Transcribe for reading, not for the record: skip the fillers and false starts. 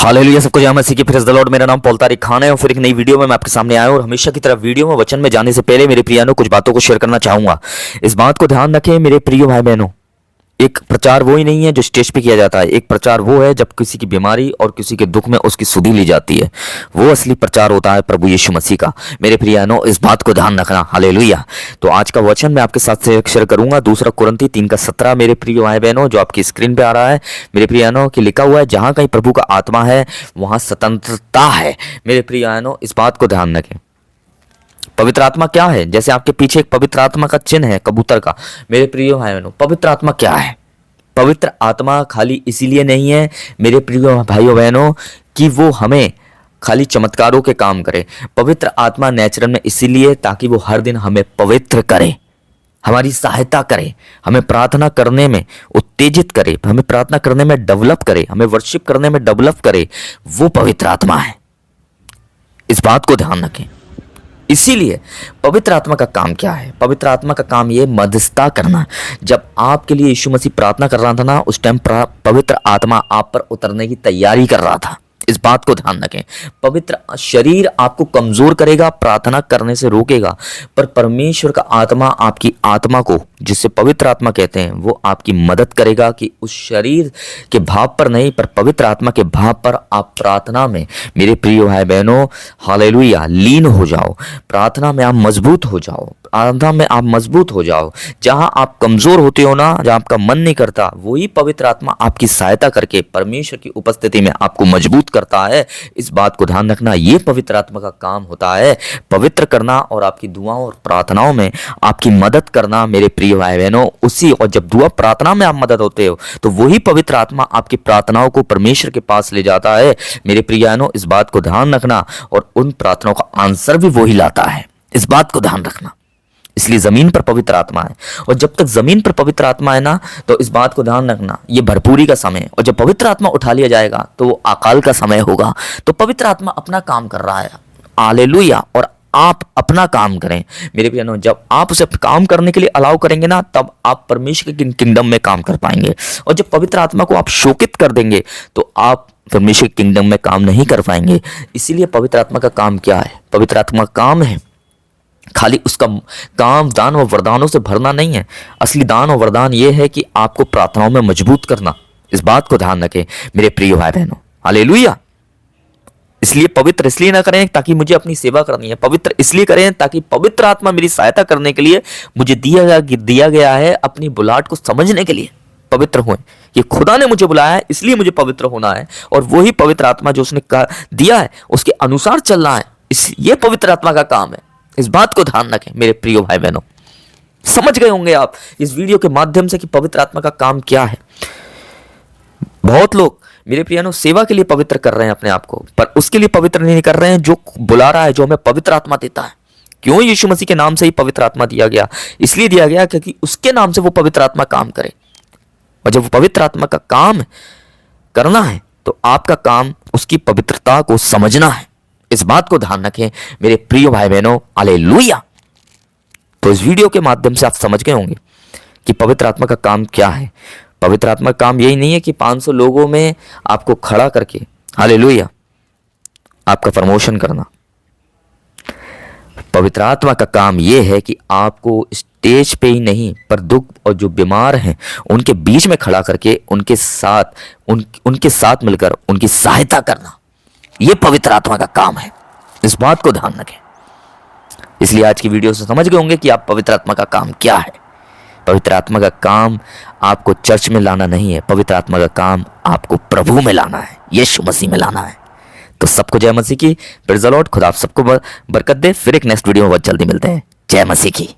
Hallelujah, सबको जय मसीह की। Praise the Lord. मेरा नाम पॉल तारिक खान है और फिर एक नई वीडियो में मैं आपके सामने आया हूं और हमेशा की तरह वीडियो में वचन में जाने से पहले मेरे प्रियानों कुछ बातों को शेयर करना चाहूंगा। इस बात को ध्यान रखें मेरे प्रिय भाई बहनों, एक प्रचार वो ही नहीं है जो स्टेज पे किया जाता है। एक प्रचार वो है जब किसी की बीमारी और किसी के दुख में उसकी सुधि ली जाती है। वो असली प्रचार होता है प्रभु यीशु मसीह का। मेरे प्रियानों, इस बात को ध्यान रखना। हालेलुया। तो आज का वचन मैं आपके साथ शेयर करूंगा, 2 कुरिन्थी 3:17। मेरे प्रिय भाई बहनों, जो आपकी स्क्रीन पे आ रहा है, मेरे प्रियानों की लिखा हुआ है, जहां कहीं प्रभु का आत्मा है वहां स्वतंत्रता है। मेरे प्रियानों, इस बात को ध्यान रखें। पवित्र आत्मा क्या है? जैसे आपके पीछे एक पवित्र आत्मा का चिन्ह है कबूतर का। मेरे प्रिय भाई बहनों, पवित्र आत्मा क्या है? पवित्र आत्मा खाली इसीलिए नहीं है मेरे प्रिय भाइयों बहनों कि वो हमें खाली चमत्कारों के काम करे। पवित्र आत्मा नेचुरल में इसीलिए ताकि वो हर दिन हमें पवित्र करे, हमारी सहायता करे, हमें प्रार्थना करने में उत्तेजित करे, हमें प्रार्थना करने में डेवलप करे, हमें वर्शिप करने में डेवलप करे। वो पवित्र आत्मा है। इस बात को ध्यान रखें। इसीलिए पवित्र आत्मा का काम क्या है? पवित्र आत्मा का काम ये मध्यस्थता करना। जब आपके लिए यीशु मसीह प्रार्थना कर रहा था ना, उस टाइम पवित्र आत्मा आप पर उतरने की तैयारी कर रहा था। इस बात को ध्यान रखें। पवित्र शरीर आपको कमजोर करेगा, प्रार्थना करने से रोकेगा, पर परमेश्वर का आत्मा आपकी आत्मा को, जिसे पवित्र आत्मा कहते हैं, वो आपकी मदद करेगा कि उस शरीर के भाव पर नहीं पर पवित्र आत्मा के भाव पर आप प्रार्थना में, मेरे प्रिय भाई बहनों, हालेलुया, लीन हो जाओ। प्रार्थना में आप मजबूत हो जाओ। प्रार्थना में आप मजबूत हो जाओ। जहां आप कमजोर होते हो ना, जहां आपका मन नहीं करता, वही पवित्र आत्मा आपकी सहायता करके परमेश्वर की उपस्थिति में आपको मजबूत करता है। इस बात को ध्यान रखना। ये पवित्र आत्मा का काम होता है, पवित्र करना और आपकी दुआओं और प्रार्थनाओं में आपकी मदद करना। मेरे प्रिय भाई बहनों, उसी और जब दुआ प्रार्थना में आप मदद होते हो तो वही पवित्र आत्मा आपकी प्रार्थनाओं को परमेश्वर के पास ले जाता है। मेरे प्रिय बहनों, इस बात को ध्यान रखना और उन प्रार्थनाओं का आंसर भी वही लाता है। इस बात को ध्यान रखना। इसलिए जमीन पर पवित्र आत्मा है और जब तक जमीन पर पवित्र आत्मा है ना, तो इस बात को ध्यान रखना, ये भरपूरी का समय है। और जब पवित्र आत्मा उठा लिया जाएगा तो वो अकाल का समय होगा। तो पवित्र आत्मा अपना काम कर रहा है। हालेलुया। और आप अपना काम करें। मेरे प्रियो, जब आप उसे काम करने के लिए अलाउ करेंगे ना, तब आप परमेश्वर के किंगडम में काम कर पाएंगे। और जब पवित्र आत्मा को आप शोकित कर देंगे तो आप परमेश्वर के किंगडम में काम नहीं कर पाएंगे। इसीलिए पवित्र आत्मा का काम क्या है? पवित्र आत्मा का काम है खाली उसका काम दान और वरदानों से भरना नहीं है। असली दान और वरदान यह है कि आपको प्रार्थनाओं में मजबूत करना। इस बात को ध्यान रखें मेरे प्रिय भाई बहनों। हालेलुया। इसलिए पवित्र इसलिए ना करें ताकि मुझे अपनी सेवा करनी है, पवित्र इसलिए करें ताकि पवित्र आत्मा मेरी सहायता करने के लिए मुझे दिया गया है अपनी बुलाहट को समझने के लिए। पवित्र हुए, ये खुदा ने मुझे बुलाया है, इसलिए मुझे पवित्र होना है। और वही पवित्र आत्मा जो उसने दिया है उसके अनुसार चलना है। ये पवित्र आत्मा का काम है। इस बात को ध्यान रखें मेरे प्रिय भाई बहनों। समझ गए होंगे आप इस वीडियो के माध्यम से कि पवित्र आत्मा का काम क्या है। बहुत लोग मेरे प्रियनों सेवा के लिए पवित्र कर रहे हैं अपने आप को, पर उसके लिए पवित्र नहीं कर रहे हैं जो बुला रहा है, जो हमें पवित्र आत्मा देता है। क्यों? यीशु मसीह के नाम से ही पवित्र आत्मा दिया गया। इसलिए दिया गया क्योंकि उसके नाम से वो पवित्र आत्मा काम करे। और जब वो पवित्र आत्मा का काम करना है तो आपका काम उसकी पवित्रता को समझना है। इस बात को ध्यान रखें मेरे प्रिय भाई बहनों। हालेलुया। तो इस वीडियो के माध्यम से आप समझ गए होंगे कि पवित्र आत्मा का काम क्या है। पवित्र आत्मा का काम यही नहीं है कि 500 लोगों में आपको खड़ा करके, हालेलुया, आपका प्रमोशन करना। पवित्र आत्मा का काम यह है कि आपको स्टेज पे ही नहीं पर दुख और जो बीमार हैं उनके बीच में खड़ा करके उनके साथ मिलकर उनकी सहायता करना। यह पवित्र आत्मा का काम है। इस बात को ध्यान रखें। इसलिए आज की वीडियो से समझ गए होंगे कि आप पवित्र आत्मा का काम क्या है। पवित्र आत्मा का काम आपको चर्च में लाना नहीं है। पवित्र आत्मा का काम आपको प्रभु में लाना है, यीशु मसीह में लाना है। तो सबको जय मसीह की। Praise the Lord. खुदा आप सबको बरकत दे। फिर एक नेक्स्ट वीडियो में बहुत जल्दी मिलते हैं। जय मसीह की।